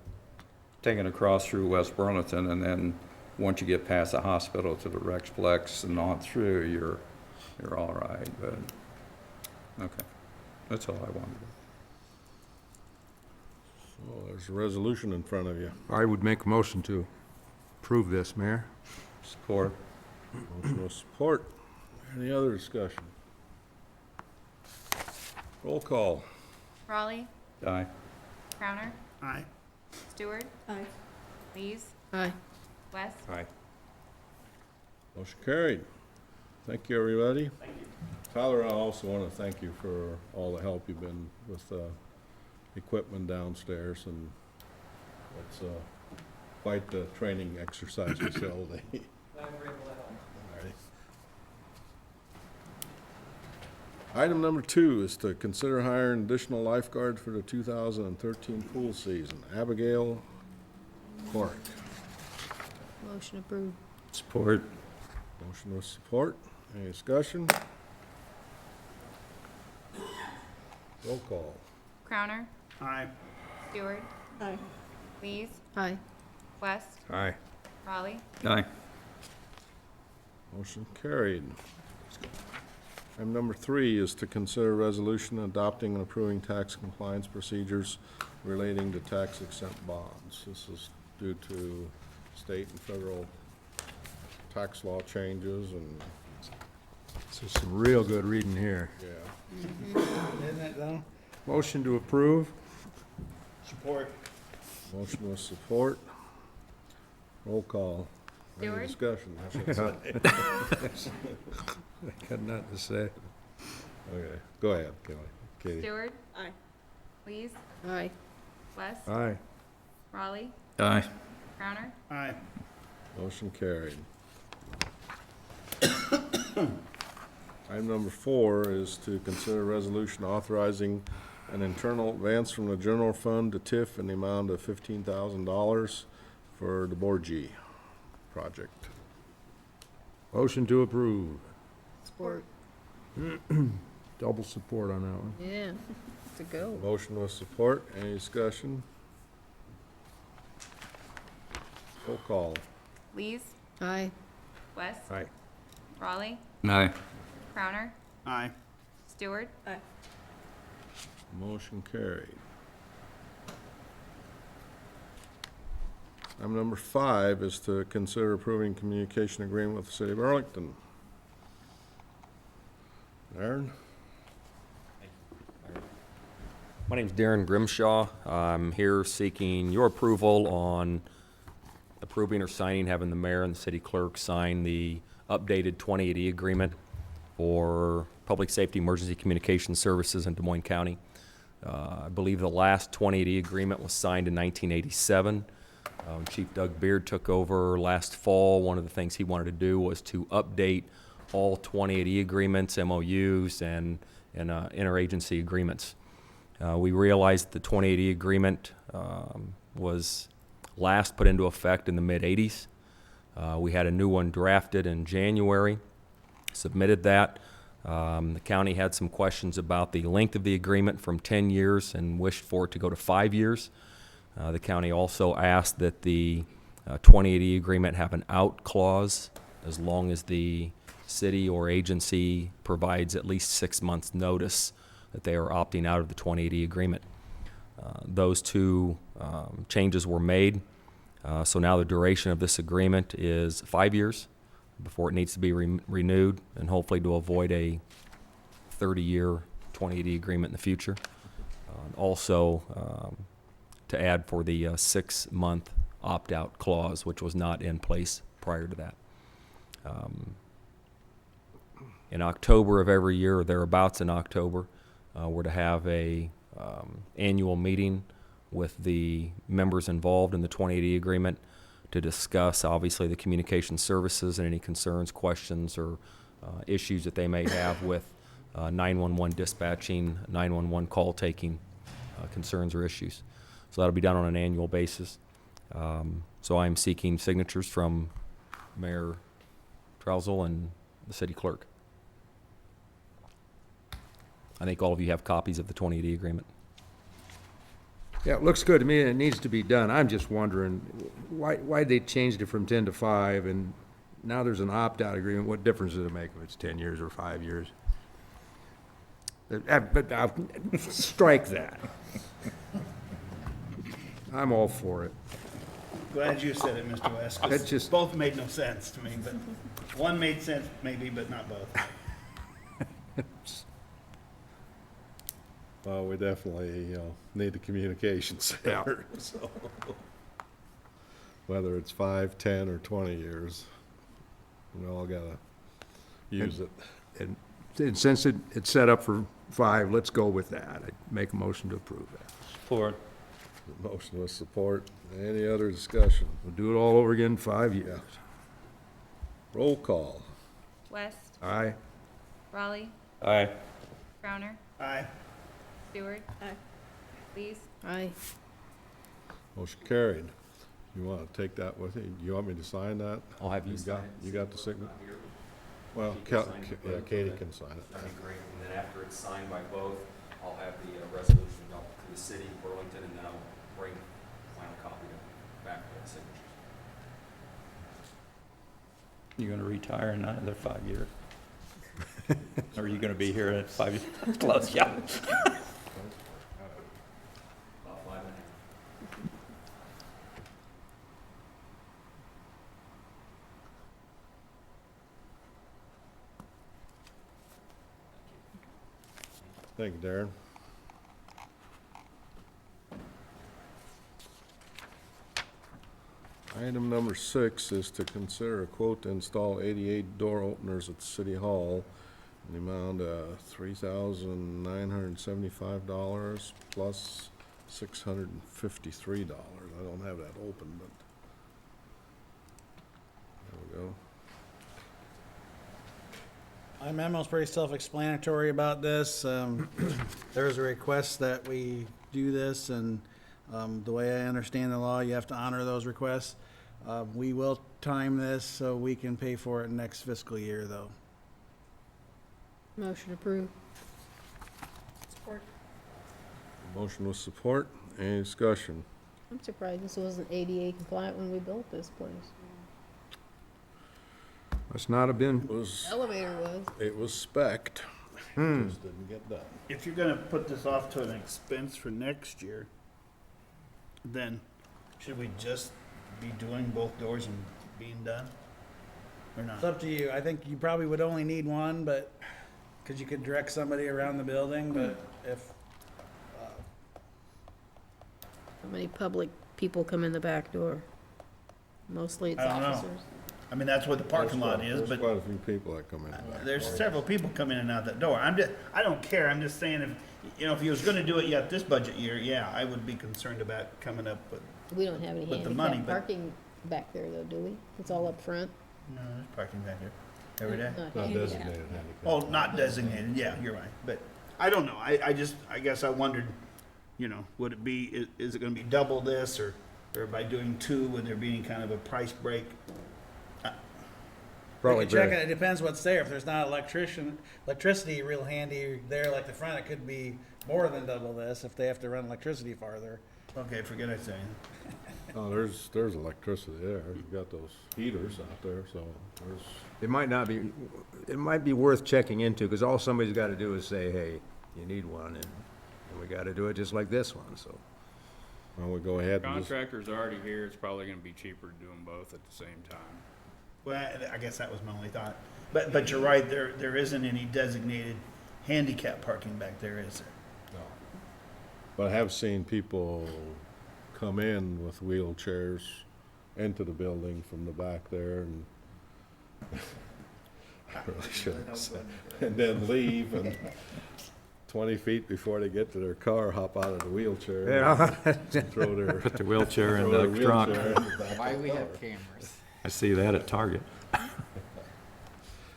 Taking across through West Burlington, and then once you get past the hospital to the Rexplex and on through, you're all right, but, okay. That's all I wanted. So there's a resolution in front of you. I would make a motion to approve this, Mayor. Support. Motion with support. Any other discussion? Roll call. Raleigh, Aye. Crowner, Aye. Stewart, Aye. Lees, Aye. West. Aye. Motion carried. Thank you, everybody. Thank you. Tyler, I also want to thank you for all the help you've been with equipment downstairs, and it's quite the training exercise facility. Alright. Item number 2 is to consider hiring additional lifeguard for the 2013 pool season. Abigail Clark. Motion approved. Support. Motion with support. Any discussion? Roll call. Crowner, Aye. Stewart, Aye. Lees, Aye. West, Aye. Raleigh. Aye. Motion carried. Item number 3 is to consider resolution adopting and approving tax compliance procedures relating to tax exempt bonds. This is due to state and federal tax law changes, and This is some real good reading here. yeah. Isn't that done? Motion to approve. Support. Motion with support. Roll call. Any Stewart? discussion, I should say. I got nothing to say. Okay, go ahead, Kelly. Katie. Stewart, Aye. Lees, Aye. West, Aye. Raleigh, Aye. Crowner, Aye. Motion carried. Item number 4 is to consider resolution authorizing an internal advance from the general fund to TIF in the amount of $15,000 for the Borgie project. Motion to approve. Support. Double support on that one. Yeah, to go. Motion with support. Any discussion? Roll call. Lees, Aye. West, Aye. Raleigh, Aye. Crowner, Aye. Stewart, Aye. Motion carried. Item number 5 is to consider approving communication agreement with the city of Burlington. Aaron? My name's Darren Grimshaw. I'm here seeking your approval on approving or signing, having the mayor and the city clerk sign the updated 2080 agreement for public safety emergency communication services in Des Moines County. I believe the last 2080 agreement was signed in 1987. Chief Doug Beard took over last fall. One of the things he wanted to do was to update all 2080 agreements, MOUs, and interagency agreements. We realized the 2080 agreement was last put into effect in the mid-'80s. We had a new one drafted in January, submitted that. The county had some questions about the length of the agreement from 10 years and wished for it to go to 5 years. The county also asked that the 2080 agreement have an out clause as long as the city or agency provides at least 6 months' notice that they are opting out of the 2080 agreement. Those two changes were made. So now the duration of this agreement is 5 years before it needs to be renewed, and hopefully to avoid a 30-year 2080 agreement in the future. Also, to add for the 6-month opt-out clause, which was not in place prior to that. In October of every year, or thereabouts in October, we're to have a annual meeting with the members involved in the 2080 agreement to discuss, obviously, the communication services and any concerns, questions, or issues that they may have with 911 dispatching, 911 call taking, concerns or issues. So that'll be done on an annual basis. So I'm seeking signatures from Mayor Trousel and the city clerk. I think all of you have copies of the 2080 agreement. Yeah, it looks good to me, and it needs to be done. I'm just wondering, why they changed it from 10 to 5, and now there's an opt-out agreement. What difference does it make if it's 10 years or 5 years? But I'll strike that. I'm all for it. Glad you said it, Mr. West, 'cause It just- both made no sense to me, but one made sense maybe, but not both. Well, we definitely, need the communication center, so. Whether it's 5, 10, or 20 years, we all gotta use it. And since it's set up for 5, let's go with that. I make a motion to approve that. Support. Motion with support. Any other discussion? We'll do it all over again in 5 years. Roll call. West, Aye. Raleigh, Aye. Crowner, Aye. Stewart. Lees. Aye. Motion carried. You wanna take that with you? You want me to sign that? I'll have you got- sign it. You got the signature? Well, She can sign it, yeah, but- Katie can sign it. That'd be great, and then after it's signed by both, I'll have the resolution up to the city of Burlington, and then I'll bring the final copy back for the signatures. You gonna retire in another 5 years? Or are you gonna be here at 5 years? Close, yeah. About 5.5. Thank you, Darren. Item number 6 is to consider a quote to install 88 door openers at City Hall in the amount of $3,975 plus $653. I don't have that open, but there we go. My memo's pretty self-explanatory about this. There's a request that we do this, and the way I understand the law, you have to honor those requests. We will time this so we can pay for it next fiscal year, though. Motion approved. Support. Motion with support. Any discussion? I'm surprised this wasn't ADA compliant when we built this place. Must not have been. Elevator was. It was spec'd. Just didn't get done. If you're gonna put this off to an expense for next year, then should we just be doing both doors and being done? Or not? It's up to you. I think you probably would only need one, but, because you could direct somebody around the building, but if, How many public people come in the back door? Mostly it's I don't know. officers. I mean, that's what the parking lot is, There's but quite a few people that come in. back there's door. several people come in and out that door. I don't care, I'm just saying if, if you was gonna do it yet this budget year, yeah, I would be concerned about coming up with, We don't have any With the money, handicap but- parking back there though, do we? It's all up front? no, there's parking back here every day. Not Not handicap. designated handicap. Oh, not designated, yeah, you're right, but I don't know, I guess I wondered, would it be, is it gonna be double this, or by doing 2, would there be any kind of a price break? Probably you can check better. it. It depends what's there. If there's not electricity real handy there, like the front, it could be more than double this if they have to run electricity farther. Okay, forget I saying. Oh, there's electricity there. You've got those heaters out there, so there's, It might be worth checking into, because all somebody's got to do is say, hey, you need one, and we got to do it just like this one, so. why don't we go ahead and just, Contractor's already here, it's probably gonna be cheaper to do them both at the same time. Well, I guess that was my only thought. But you're right, there isn't any designated handicap parking back there, is there? But I have seen people come in with wheelchairs into the building from the back there and I really shouldn't have said, and then leave and 20 feet before they get to their car, hop out of the wheelchair. Yeah. And throw their. Put the wheelchair in throw the their trunk. wheelchair in the back of Why the we car. have cameras. I see that at Target.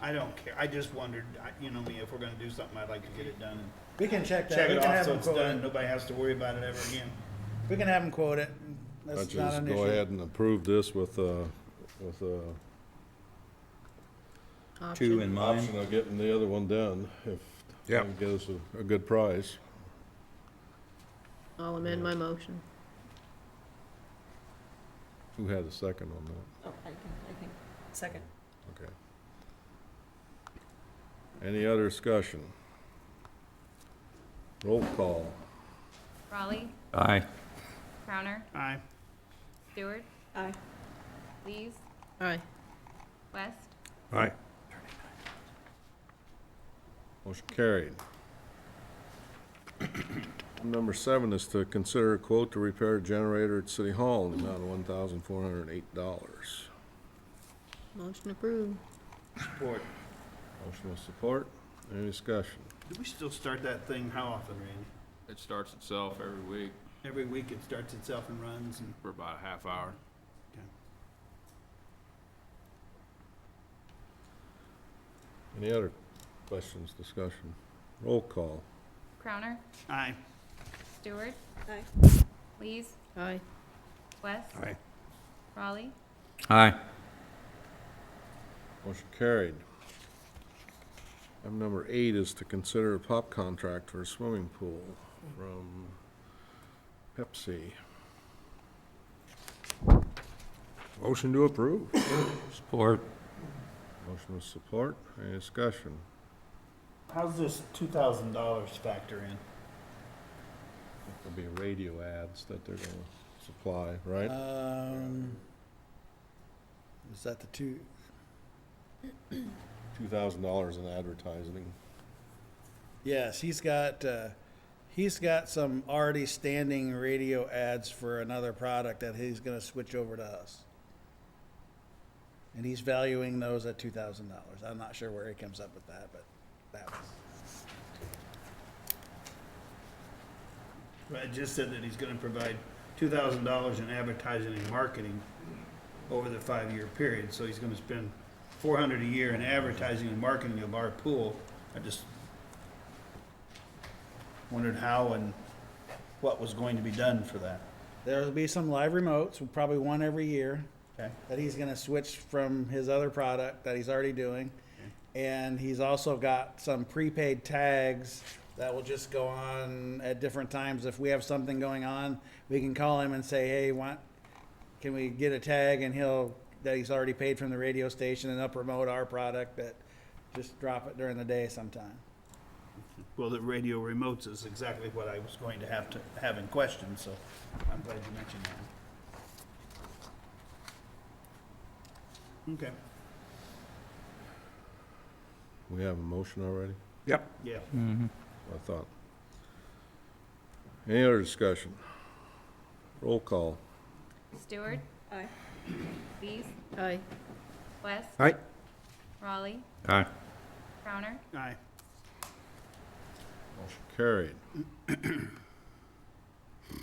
I don't care. I just wondered, you know me, if we're gonna do something, I'd like to get it done and We can check that. check We it can off have so them it's quote done. it. Nobody has to worry about it ever again. We can have them quote it. Let's That's not just an go issue. ahead and approve this with Two in mind. option of getting the other one done if they Yep. can get us a good price. I'll amend my motion. Who had a second on that? Oh, I think. Second. Okay. Any other discussion? Roll call. Raleigh, Aye. Crowner, Aye. Stewart, Aye. Lees, Aye. West, Aye. Motion carried. Number 7 is to consider a quote to repair a generator at City Hall in the amount of $1,408. Motion approved. Support. Motion with support. Any discussion? Do we still start that thing? How often, Randy? It starts itself every week Every week it starts itself and runs and. for about a half hour. Any other questions, discussion? Roll call. Crowner, Aye. Stewart, Aye. Lees, Aye. West, Aye. Raleigh, Aye. Motion carried. Item number 8 is to consider a pop contract for a swimming pool from Pepsi. Motion to approve. Support. Motion with support. Any discussion? How's this $2,000 factor in? There'll be radio ads that they're gonna supply, right? Is that the two? $2,000 in advertising. Yes, he's got some already standing radio ads for another product that he's gonna switch over to us. And he's valuing those at $2,000. I'm not sure where he comes up with that, but that was. Well, it just said that he's gonna provide $2,000 in advertising and marketing over the 5-year period, so he's gonna spend $400 a year in advertising and marketing of our pool. I just wondered how and what was going to be done for that. There'll be some live remotes, probably one every year, Okay. that he's gonna switch from his other product that he's already doing. And he's also got some prepaid tags that will just go on at different times. If we have something going on, we can call him and say, hey, can we get a tag? And that he's already paid from the radio station, and they'll promote our product, that just drop it during the day sometime. Well, the radio remotes is exactly what I was going to have in question, so I'm glad you mentioned that. Okay. We have a motion already? Yep. Yeah. I thought. Any other discussion? Roll call. Stewart, Aye. Lees, Aye. West, Aye. Raleigh, Aye. Crowner, Aye. Motion carried.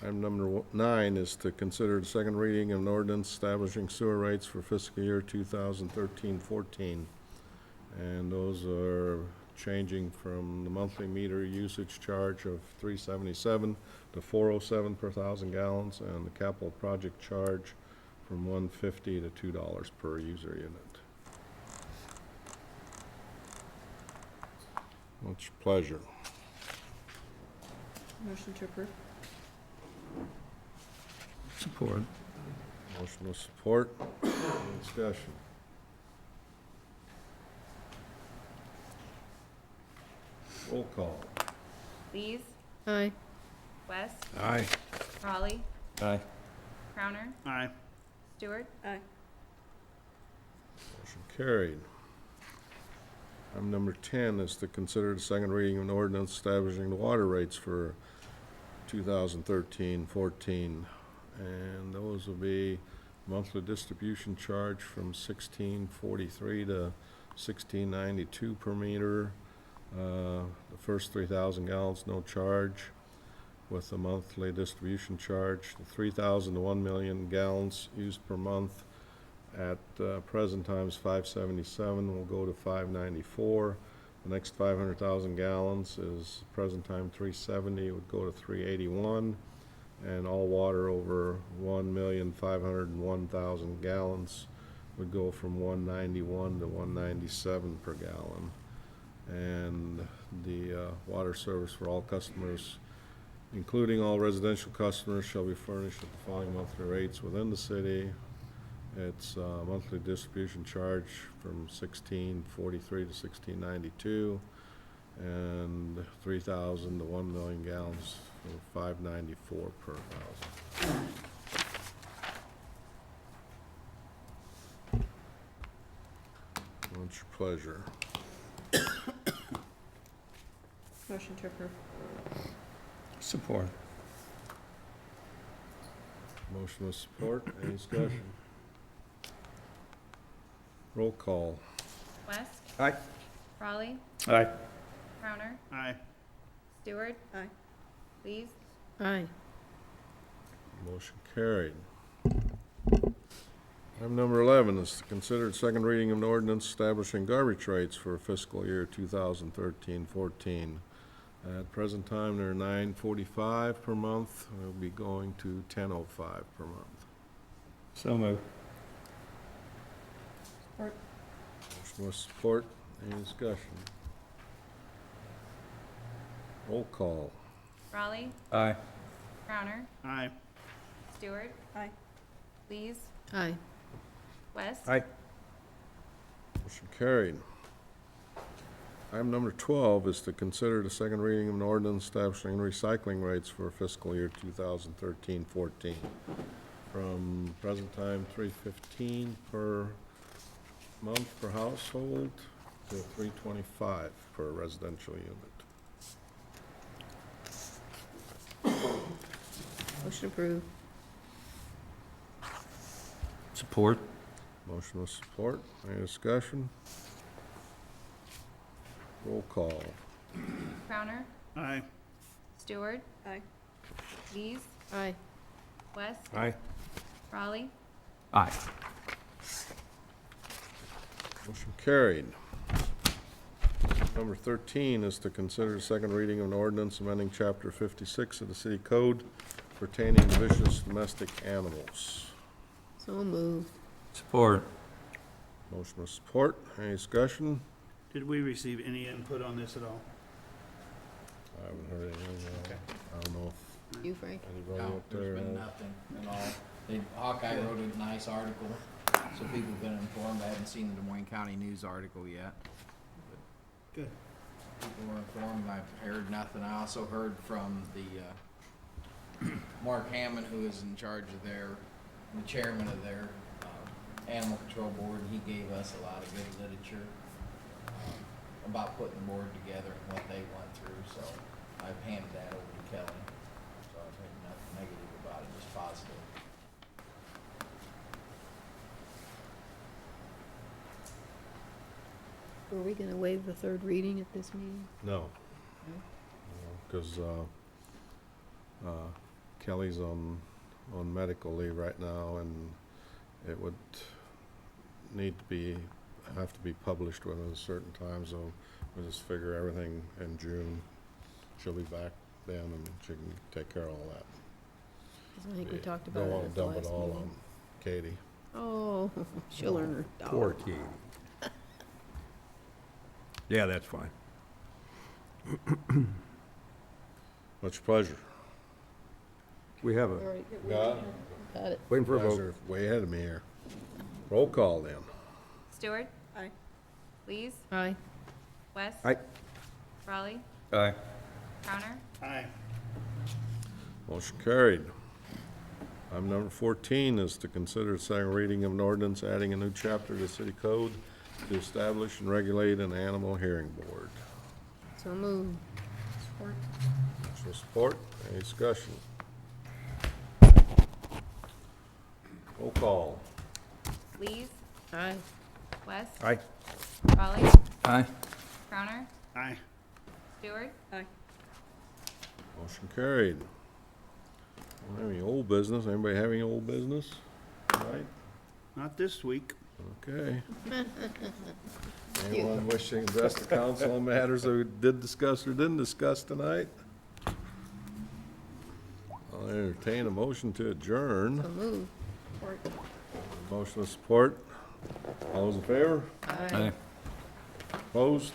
Item number 9 is to consider the second reading of an ordinance establishing sewer rates for fiscal year 2013-14. And those are changing from the monthly meter usage charge of $3.77 to $4.07 per 1,000 gallons, and the capital project charge from $1.50 to $2 per user unit. What's your pleasure? Motion to approve. Support. Motion with support. Any discussion? Roll call. Lees, Aye. West, Aye. Raleigh, Aye. Crowner, Aye. Stewart, Aye. Motion carried. Item number 10 is to consider the second reading of an ordinance establishing the water rates for 2013-14. And those will be monthly distribution charge from $16.43 to $16.92 per meter. The first 3,000 gallons, no charge, with the monthly distribution charge. The 3,000 to 1 million gallons used per month at present times 577 will go to 594. The next 500,000 gallons is present time 370, would go to 381. And all water over 1,501,000 gallons would go from 191 to 197 per gallon. And the water service for all customers, including all residential customers, shall be furnished at the following monthly rates within the city. It's monthly distribution charge from $16.43 to $16.92, and 3,000 to 1 million gallons for $5.94 per thousand. What's your pleasure? Motion to approve. Support. Motion with support. Any discussion? Roll call. West, Aye. Raleigh, Aye. Crowner, Aye. Stewart, Aye. Lees, Aye. Motion carried. Item number 11 is to consider second reading of an ordinance establishing garbage rates for fiscal year 2013-14. At present time, they're $9.45 per month. We'll be going to $10.05 per month. So moved. Support. Motion with support. Any discussion? Roll call. Raleigh, Aye. Crowner, Aye. Stewart, Aye. Lees, Aye. West, Aye. Motion carried. Item number 12 is to consider the second reading of an ordinance establishing recycling rates for fiscal year 2013-14. From present time $3.15 per month per household to $3.25 per residential unit. Motion approved. Support. Motion with support. Any discussion? Roll call. Crowner, Aye. Stewart, Aye. Lees, Aye. West, Aye. Raleigh, Aye. Motion carried. Number 13 is to consider the second reading of an ordinance amending Chapter 56 of the City Code pertaining to vicious domestic animals. So moved. Support. Motion with support. Any discussion? Did we receive any input on this at all? I haven't heard anything. Okay. I don't know if You, Frank? anybody No, up there. there's been nothing at all. Hawkeye wrote a nice article, so people have been informed. I haven't seen the Des Moines County News article yet. Good. People were informed. I've heard nothing. I also heard from the, Mark Hammond, who is in charge of the chairman of their, animal control board. He gave us a lot of good literature, about putting the board together and what they went through, so I've handed that over to Kelly. So I've heard nothing negative about it, just positive. Were we gonna waive the third reading at this meeting? No. Because Kelly's on medical leave right now, and it would have to be published within a certain time, so we'll just figure everything in June. She'll be back then, and she can take care of all that. 'Cause I think we talked about Don't it want at to the dump it last all meeting. on Katie. Oh, she'll earn her dollar. Poor Katie. Yeah, that's fine. What's your pleasure? We have All a, right, Got got it. waiting for a You guys vote. are way ahead of me here. Roll call then. Stewart, Aye. Lees, Aye. West, Aye. Raleigh, Aye. Crowner, Aye. Motion carried. Item number 14 is to consider the second reading of an ordinance adding a new chapter to the city code to establish and regulate an animal hearing board. So moved. Support. Motion with support. Any discussion? Roll call. Lees, Aye. West. Aye. Raleigh. Aye. Crowner. Aye. Stewart. Aye. Motion carried. Don't have any old business? Anybody have any old business? Right? Not this week. Okay. Anyone wishing to address the council on matters that we did discuss or didn't discuss tonight? I'll entertain a motion to adjourn. So move. Motion with support. All those in favor? Aye. Opposed?